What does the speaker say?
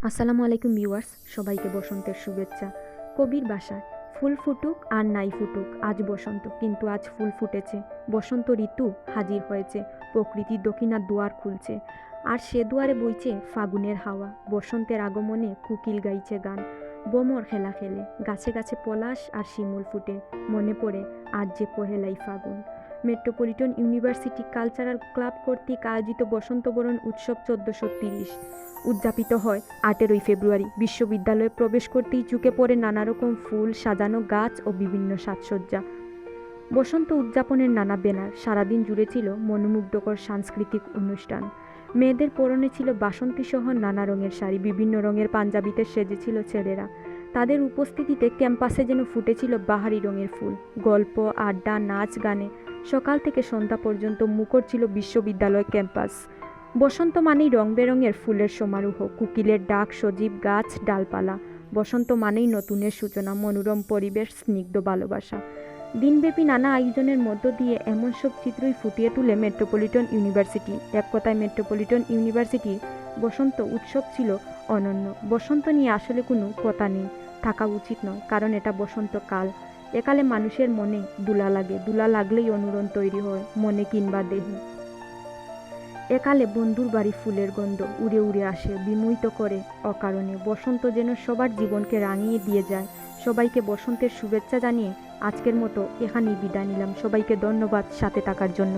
আসসালামু আলাইকুম ভিউয়ার্স, সবাইকে বসন্তের শুভেচ্ছা। কবির বাসায় ফুল ফুটুক আর নাই ফুটুক, আজ বসন্ত, কিন্তু আজ ফুল ফুটেছে। বসন্ত ঋতু হাজির হয়েছে, প্রকৃতি দক্ষিণার দুয়ার খুলছে, আর সে দুয়ারে বইছে ফাগুনের হাওয়া। বসন্তের আগমনে কুকিল গাইছে গান, বোমর খেলা খেলে, গাছে গাছে পলাশ আর শিমুল ফুটে। মনে পড়ে আজ যে পহেলাই ফাগুন। মেট্রোপলিটন ইউনিভার্সিটি কালচারাল ক্লাব কর্তৃক আয়োজিত বসন্তবরণ উৎসব 1430 উদযাপিত হয় 8ই ফেব্রুয়ারি। বিশ্ববিদ্যালয়ে প্রবেশ করতেই চুকে পড়ে নানা রকম ফুল সাজানো গাছ ও বিভিন্ন সাজসজ্জা। বসন্ত উদযাপনের নানা ব্যানার, সারাদিন জুড়ে ছিল মনোমুগ্ধকর সাংস্কৃতিক অনুষ্ঠান। মেয়েদের পরনে ছিল বাসন্তী সহ নানা রঙের শাড়ি, বিভিন্ন রঙের পাঞ্জাবিতে সেজেছিল ছেলেরা। তাদের উপস্থিতিতে ক্যাম্পাসে যেন ফুটেছিল বাহারি রঙের ফুল। গল্প, আড্ডা, নাচ গানে সকাল থেকে সন্ধ্যা পর্যন্ত মুখর ছিল বিশ্ববিদ্যালয় ক্যাম্পাস। বসন্ত মানেই রং বেরঙের ফুলের সমারোহ, কোকিলের ডাক, সজীব গাছ, ডালপালা। বসন্ত মানেই নতুনের সূচনা, মনোরম পরিবেশ, স্নিগ্ধ ভালোবাসা। দিনব্যাপী নানা আয়োজনের মধ্য দিয়ে এমন সব চিত্রই ফুটিয়ে তুলে মেট্রোপলিটন ইউনিভার্সিটি। এক কথায় মেট্রোপলিটন ইউনিভার্সিটি বসন্ত উৎসব ছিল অনন্য। বসন্ত নিয়ে আসলে কোনো কথা নেই, থাকা উচিত নয়, কারণ এটা বসন্তকাল। একালে মানুষের মনে দুলা লাগে, দুলা লাগলেই অনুরণ তৈরি হয় মনে কিংবা দেহে। একালে বন্ধুর বাড়ি ফুলের গন্ধ উড়ে উড়ে আসে, বিমোহিত করে অকারণে। বসন্ত যেন সবার জীবনকে রাঙিয়ে দিয়ে যায়। সবাইকে বসন্তের শুভেচ্ছা জানিয়ে আজকের মতো এখানেই বিদায় নিলাম। সবাইকে ধন্যবাদ সাথে থাকার জন্য।